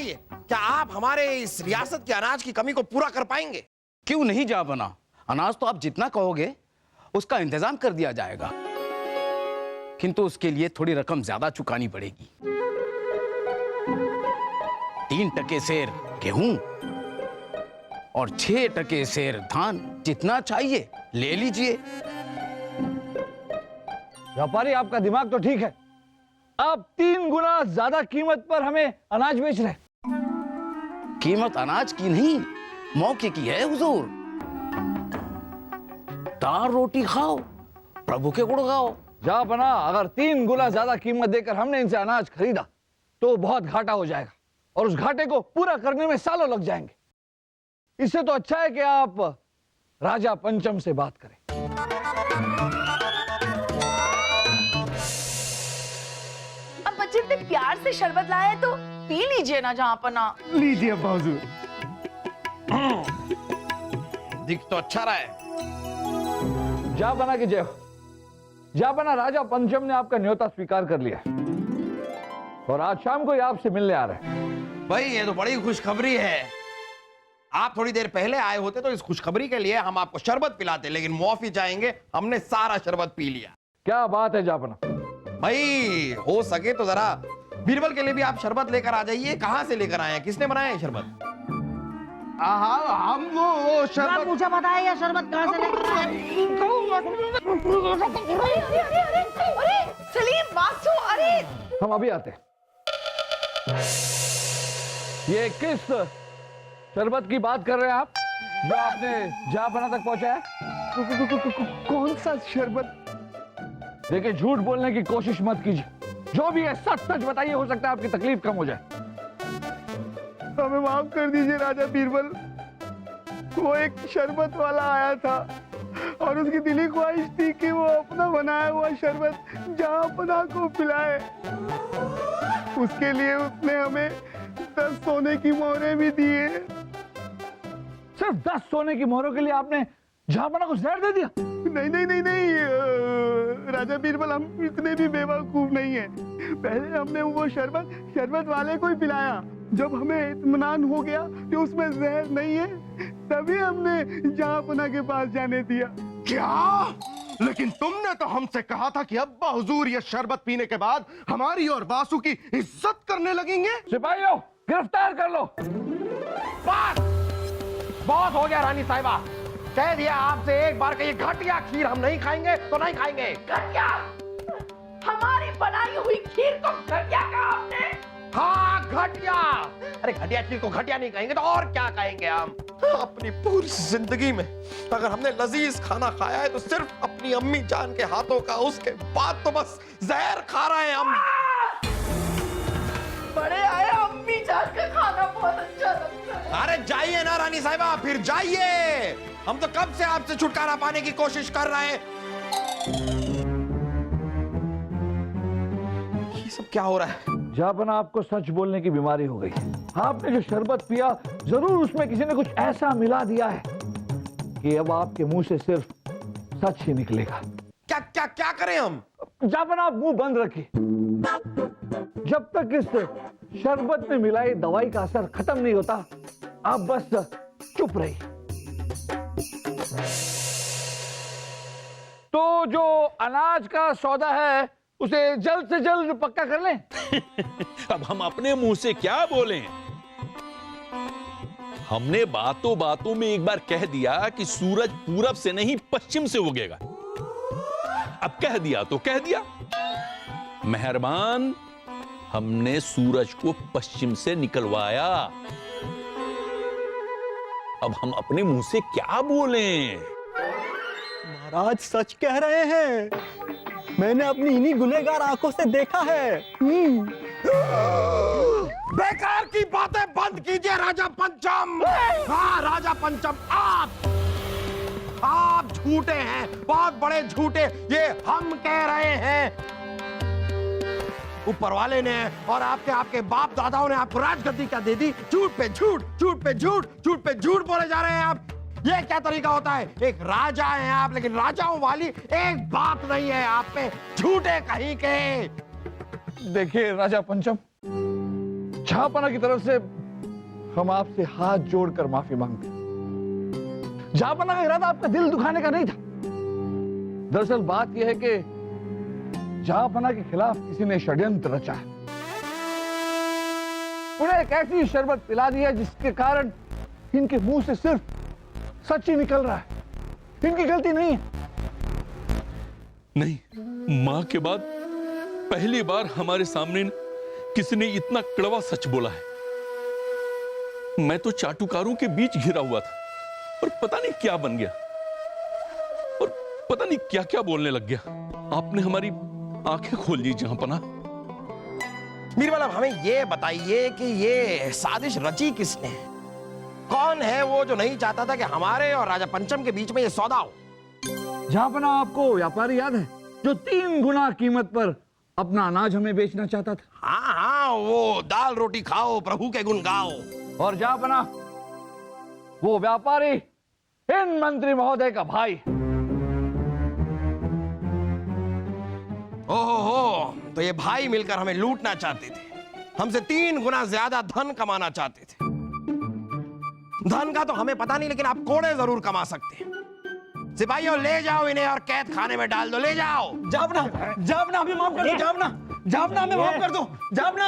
बताइए, क्या आप हमारे इस रियासत की अनाज की कमी को पूरा कर पाएंगे? क्यों नहीं जा बना, अनाज तो आप जितना कहोगे उसका इंतजाम कर दिया जाएगा, किंतु उसके लिए थोड़ी रकम ज्यादा चुकानी पड़ेगी। 3% सेर गेहूं और 6% सेर धान, जितना चाहिए ले लीजिए। व्यापारी, आपका दिमाग तो ठीक है, आप 3 गुना ज्यादा कीमत पर हमें अनाज बेच रहे। कीमत अनाज की नहीं, मौके की है हुजूर। दाल रोटी खाओ, प्रभु के गुण गाओ। जा बना, अगर 3 गुना ज्यादा कीमत देकर हमने इनसे अनाज खरीदा तो बहुत घाटा हो जाएगा और उस घाटे को पूरा करने में सालों लग जाएंगे। इससे तो अच्छा है कि आप राजा पंचम से बात करें। अब बच्चे इतने प्यार से शरबत लाया है तो पी लीजिए ना जहाँपना। लीजिए अब्बा हुजूर। दिख तो अच्छा रहा है। जा बना की जय हो। जा बना, राजा पंचम ने आपका न्योता स्वीकार कर लिया और आज शाम को ही आपसे मिलने आ रहे हैं। भाई ये तो बड़ी खुशखबरी है। आप थोड़ी देर पहले आए होते तो इस खुशखबरी के लिए हम आपको शरबत पिलाते, लेकिन मुआफी चाहेंगे, हमने सारा शरबत पी लिया। क्या बात है जापना। भाई हो सके तो जरा बीरबल के लिए भी आप शरबत लेकर आ जाइए। कहां से लेकर आए हैं, किसने बनाया है शरबत? हम वो शरबत पूछा बताया या शरबत कहाँ से लेकर आए? अरे सलीम, बासु, अरे हम अभी आते हैं। ये किस शरबत की बात कर रहे हैं आप जो आपने जापना तक पहुंचाया? कौन सा शरबत? देखिए, झूठ बोलने की कोशिश मत कीजिए, जो भी है सच सच बताइए, हो सकता है आपकी तकलीफ कम हो जाए। हमें माफ कर दीजिए राजा बीरबल। वो एक शरबत वाला आया था और उसकी दिली ख्वाहिश थी कि वो अपना बनाया हुआ शरबत जहाँपना को पिलाए। उसके लिए उसने हमें 10 सोने की मोहरें भी दी है। सिर्फ 10 सोने की मोहरों के लिए आपने जहाँपना को जहर दे दिया? नहीं नहीं नहीं नहीं राजा बीरबल, हम इतने भी बेवकूफ नहीं है। पहले हमने वो शरबत वाले को ही पिलाया। जब हमें इत्मीनान हो गया कि उसमें जहर नहीं है, तभी हमने जहाँपना के पास जाने दिया। क्या? लेकिन तुमने तो हमसे कहा था कि अब्बा हुजूर ये शरबत पीने के बाद हमारी और बासु की इज्जत करने लगेंगे। सिपाहियों, गिरफ्तार कर लो। बस बहुत हो गया रानी साहिबा। कह दिया आपसे एक बार कि ये घटिया खीर हम नहीं खाएंगे तो नहीं खाएंगे। घटिया? हमारी बनाई हुई खीर को घटिया कहा आपने? हाँ घटिया। अरे घटिया खीर को घटिया नहीं कहेंगे तो और क्या कहेंगे हम? अपनी पूरी जिंदगी में अगर हमने लजीज खाना खाया है तो सिर्फ अपनी अम्मी जान के हाथों का, उसके बाद तो बस जहर खा रहे हैं हम। बड़े आए, अम्मी जान का खाना बहुत अच्छा लगता है। अरे जाइए ना रानी साहिबा, फिर जाइए। हम तो कब से आपसे छुटकारा पाने की कोशिश कर रहे हैं। ये सब क्या हो रहा है? जापना, आपको सच बोलने की बीमारी हो गई। आपने जो शरबत पिया, जरूर उसमें किसी ने कुछ ऐसा मिला दिया है कि अब आपके मुंह से सिर्फ सच ही निकलेगा। क्या क्या क्या करें हम? जापना, आप मुंह बंद रखिए। जब तक इस शरबत में मिलाई दवाई का असर खत्म नहीं होता, आप बस चुप रहिए। तो जो अनाज का सौदा है उसे जल्द से जल्द पक्का कर लें। अब हम अपने मुंह से क्या बोलें? हमने बातों बातों में एक बार कह दिया कि सूरज पूरब से नहीं पश्चिम से उगेगा। अब कह दिया तो कह दिया। मेहरबान, हमने सूरज को पश्चिम से निकलवाया। अब हम अपने मुंह से क्या बोलें? महाराज सच कह रहे हैं, मैंने अपनी इन्हीं गुनहगार आंखों से देखा है। बेकार की बातें बंद कीजिए राजा पंचम। हाँ राजा पंचम, आप झूठे हैं, बहुत बड़े झूठे। ये हम कह रहे हैं, ऊपर वाले ने और आपके बाप दादाओं ने आपको राजगद्दी क्या दे दी? झूठ पे झूठ, झूठ पे झूठ, झूठ पे झूठ बोले जा रहे हैं आप। ये क्या तरीका होता है? एक राजा हैं आप, लेकिन राजाओं वाली एक बात नहीं है आप पे। झूठे कहीं के। देखिए राजा पंचम, जहांपना की तरफ से हम आपसे हाथ जोड़कर माफी मांगते हैं। जहांपना का इरादा आपका दिल दुखाने का नहीं था। दरअसल बात यह है कि जहांपना के खिलाफ किसी ने षड्यंत्र रचा है। उन्हें एक ऐसी शरबत पिला दी है जिसके कारण इनके मुंह से सिर्फ सच ही निकल रहा है। इनकी गलती नहीं है। नहीं, मां के बाद पहली बार हमारे सामने किसी ने इतना कड़वा सच बोला है। मैं तो चाटुकारों के बीच घिरा हुआ था और पता नहीं क्या बन गया और पता नहीं क्या क्या बोलने लग गया। आपने हमारी आंखें खोल दी जहांपना। बीरबल, अब हमें ये बताइए कि ये साजिश रची किसने? कौन है वो जो नहीं चाहता था कि हमारे और राजा पंचम के बीच में ये सौदा हो? जहांपना आपको व्यापारी याद है जो 3 गुना कीमत पर अपना अनाज हमें बेचना चाहता था? हाँ हाँ, वो दाल रोटी खाओ प्रभु के गुण गाओ। और जहांपना वो व्यापारी इन मंत्री महोदय का भाई। ओहो, तो ये भाई मिलकर हमें लूटना चाहते थे। हमसे 3 गुना ज्यादा धन कमाना चाहते थे। धन का तो हमें पता नहीं, लेकिन आप कोड़े जरूर कमा सकते हैं। सिपाहियों, ले जाओ इन्हें और कैद खाने में डाल दो। ले जाओ। जावना हमें माफ कर दो। जावना हमें माफ कर दो। जावना